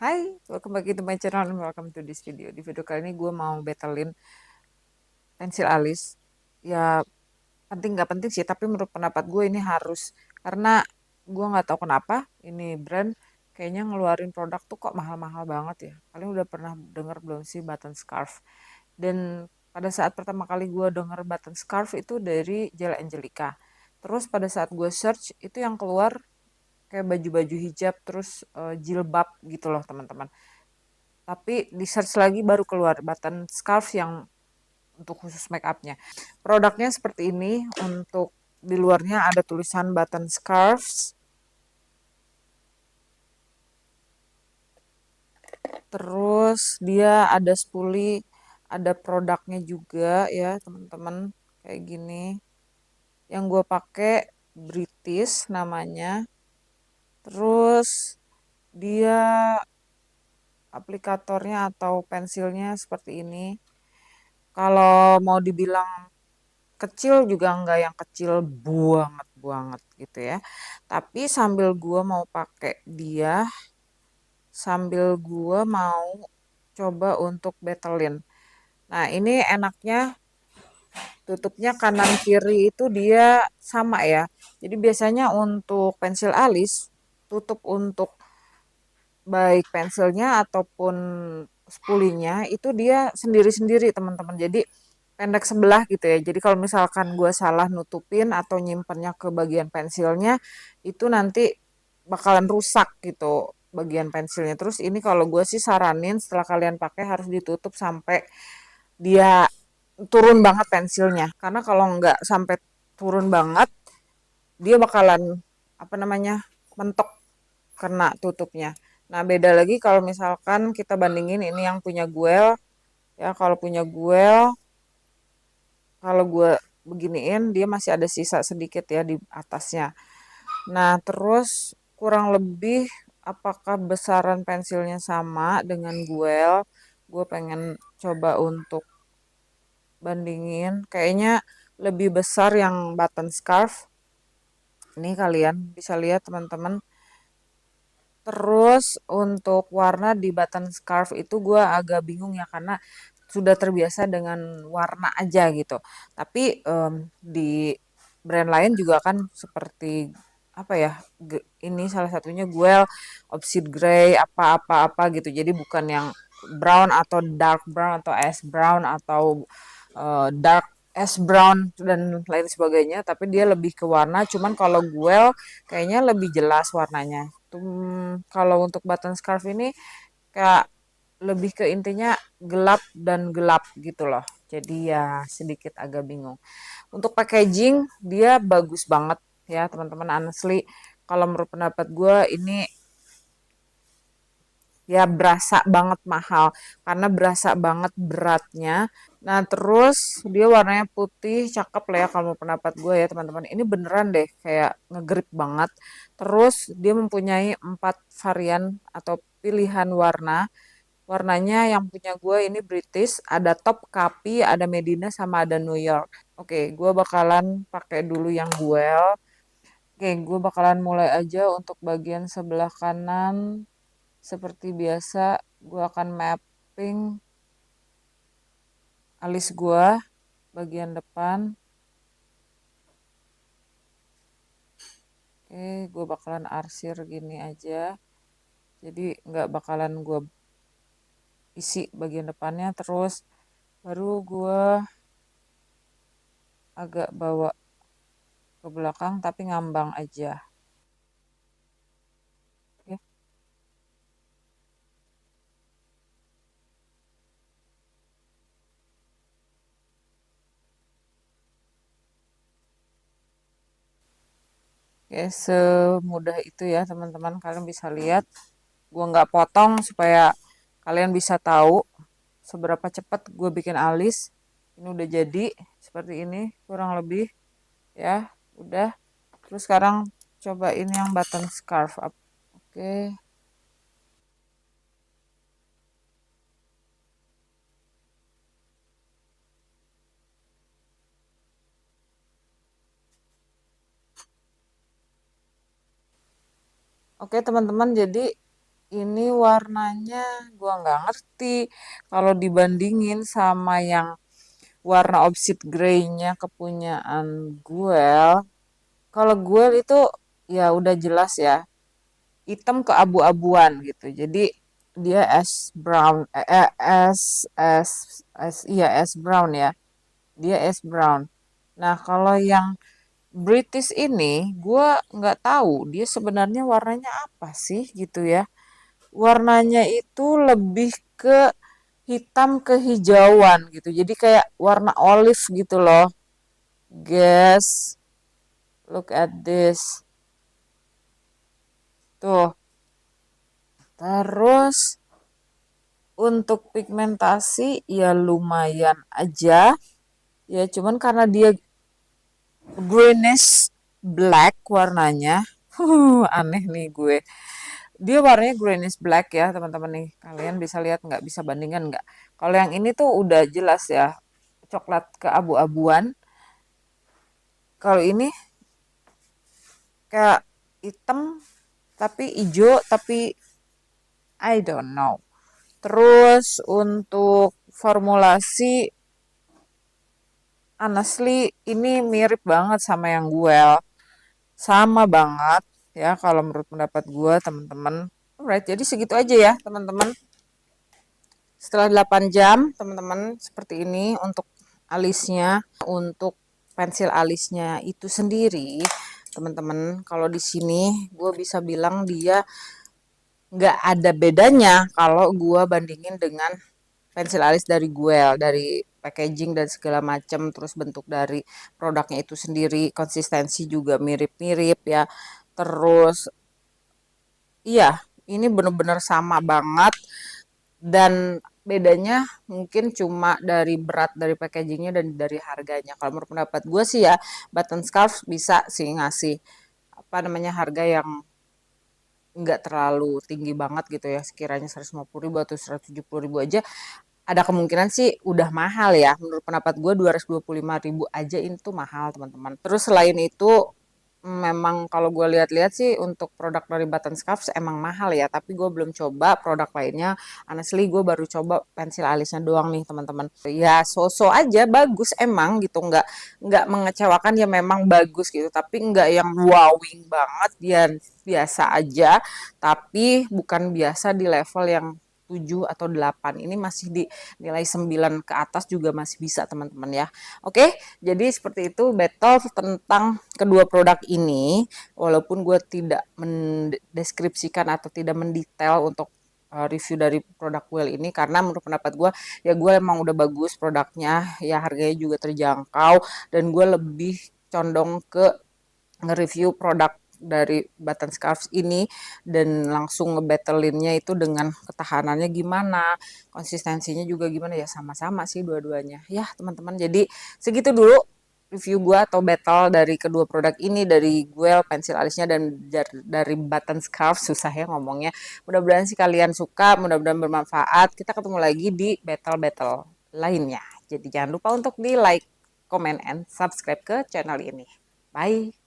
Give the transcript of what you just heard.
Hai, welcome back to my channel and welcome to this video. Di video kali ini gue mau betulin pensil alis. Ya penting nggak penting sih, tapi menurut pendapat gue ini harus. Karena gue nggak tahu kenapa ini brand kayaknya ngeluarin produk tuh kok mahal-mahal banget ya. Kalian udah pernah denger belum sih button scarf? Dan pada saat pertama kali gue denger button scarf itu dari Gel Angelica. Terus pada saat gue search itu yang keluar kayak baju-baju hijab terus jilbab gitu loh teman-teman. Tapi di search lagi baru keluar button scarf yang untuk khusus make upnya. Produknya seperti ini, untuk di luarnya ada tulisan button scarves. Terus dia ada spoolie, ada produknya juga ya teman-teman, kayak gini. Yang gue pakai British namanya. Terus dia aplikatornya atau pensilnya seperti ini. Kalau mau dibilang kecil juga enggak yang kecil banget banget gitu ya. Tapi sambil gua mau pakai dia, sambil gua mau coba untuk betelin. Nah, ini enaknya tutupnya kanan kiri itu dia sama ya. Jadi biasanya untuk pensil alis, tutup untuk baik pensilnya ataupun spulinya itu dia sendiri-sendiri teman-teman. Jadi pendek sebelah gitu ya. Jadi kalau misalkan gue salah nutupin atau nyimpennya ke bagian pensilnya, itu nanti bakalan rusak gitu bagian pensilnya. Terus ini kalau gue sih saranin setelah kalian pakai harus ditutup sampai dia turun banget pensilnya. Karena kalau nggak sampai turun banget, dia bakalan apa namanya mentok kena tutupnya. Nah beda lagi kalau misalkan kita bandingin ini yang punya Guel ya, kalau punya Guel kalau gue beginiin dia masih ada sisa sedikit ya di atasnya. Nah terus kurang lebih apakah besaran pensilnya sama dengan Guel? Gue pengen coba untuk bandingin. Kayaknya lebih besar yang button scarf. Ini kalian bisa lihat teman-teman. Terus untuk warna di button scarf itu gue agak bingung ya karena sudah terbiasa dengan warna aja gitu. Tapi di brand lain juga kan seperti apa ya? Ini salah satunya Guel, Obsid Grey, apa-apa-apa gitu. Jadi bukan yang brown atau dark brown atau ash brown atau dark ash brown dan lain sebagainya. Tapi dia lebih ke warna. Cuman kalau Guel kayaknya lebih jelas warnanya. Kalau untuk button scarf ini kayak lebih ke intinya gelap dan gelap gitu loh. Jadi ya sedikit agak bingung. Untuk packaging dia bagus banget ya teman-teman, honestly. Kalau menurut pendapat gue ini ya berasa banget mahal karena berasa banget beratnya. Nah terus dia warnanya putih, cakep lah ya kalau pendapat gue ya teman-teman. Ini beneran deh kayak ngegrip banget. Terus dia mempunyai 4 varian atau pilihan warna. Warnanya yang punya gue ini British, ada top, Kapi, ada Medina, sama ada New York. Oke, gue bakalan pakai dulu yang Guel. Oke, gue bakalan mulai aja untuk bagian sebelah kanan. Seperti biasa, gue akan mapping alis gue bagian depan. Oke, gue bakalan arsir gini aja. Jadi nggak bakalan gue isi bagian depannya. Terus baru gue agak bawa ke belakang tapi ngambang aja. Oke. Oke, semudah itu ya teman-teman. Kalian bisa lihat. Gue nggak potong supaya kalian bisa tahu seberapa cepat gue bikin alis. Ini udah jadi seperti ini kurang lebih ya. Udah. Terus sekarang cobain yang button scarf. Oke. Oke teman-teman, jadi ini warnanya gua nggak ngerti kalau dibandingin sama yang warna Obsidian Grey-nya kepunyaan Guel. Kalau Guel itu ya udah jelas ya, hitam ke abu-abuan gitu. Jadi dia ash brown, iya ash brown ya. Dia ash brown. Nah, kalau yang British ini, gue nggak tahu dia sebenarnya warnanya apa sih gitu ya. Warnanya itu lebih ke hitam kehijauan gitu. Jadi kayak warna olive gitu loh. Guys, look at this. Tuh. Terus untuk pigmentasi ya lumayan aja. Ya cuman karena dia greenish black warnanya. Aneh nih gue. Dia warnanya greenish black ya teman-teman nih. Kalian bisa lihat nggak? Bisa bandingkan nggak? Kalau yang ini tuh udah jelas ya. Coklat keabu-abuan. Kalau ini kayak hitam tapi hijau tapi I don't know. Terus untuk formulasi honestly ini mirip banget sama yang gue. Sama banget ya kalau menurut pendapat gue teman-teman. Alright, jadi segitu aja ya teman-teman. Setelah 8 jam teman-teman seperti ini untuk alisnya, untuk pensil alisnya itu sendiri teman-teman. Kalau di sini gue bisa bilang dia nggak ada bedanya kalau gue bandingin dengan pensil alis dari Guel, dari packaging dan segala macam, terus bentuk dari produknya itu sendiri, konsistensi juga mirip-mirip ya. Terus iya, ini bener-bener sama banget dan bedanya mungkin cuma dari berat dari packagingnya dan dari harganya. Kalau menurut pendapat gue sih ya, Button Scarf bisa sih ngasih apa namanya harga yang nggak terlalu tinggi banget gitu ya, sekiranya 150.000 atau 170.000 aja ada kemungkinan sih udah mahal ya. Menurut pendapat gue 225.000 aja itu mahal teman-teman. Terus selain itu memang kalau gue lihat-lihat sih untuk produk dari Button Scarf emang mahal ya. Tapi gue belum coba produk lainnya. Honestly gue baru coba pensil alisnya doang nih teman-teman. Ya so-so aja bagus emang gitu. Nggak mengecewakan ya memang bagus gitu. Tapi nggak yang wowing banget. Dia biasa aja. Tapi bukan biasa di level yang 7 atau 8. Ini masih di nilai 9 ke atas juga masih bisa teman-teman ya. Oke, jadi seperti itu battle tentang kedua produk ini. Walaupun gue tidak mendeskripsikan atau tidak mendetail untuk review dari produk Well ini karena menurut pendapat gue ya gue emang udah bagus produknya ya harganya juga terjangkau dan gue lebih condong ke nge-review produk dari Button Scarf ini dan langsung ngebattlinnya itu dengan ketahanannya gimana, konsistensinya juga gimana ya sama-sama sih dua-duanya. Ya teman-teman jadi segitu dulu review gue atau battle dari kedua produk ini dari Guel pensil alisnya dan dari Button Scarf susah ya ngomongnya. Mudah-mudahan sih kalian suka, mudah-mudahan bermanfaat. Kita ketemu lagi di battle-battle lainnya. Jadi jangan lupa untuk di like, comment, and subscribe ke channel ini. Bye.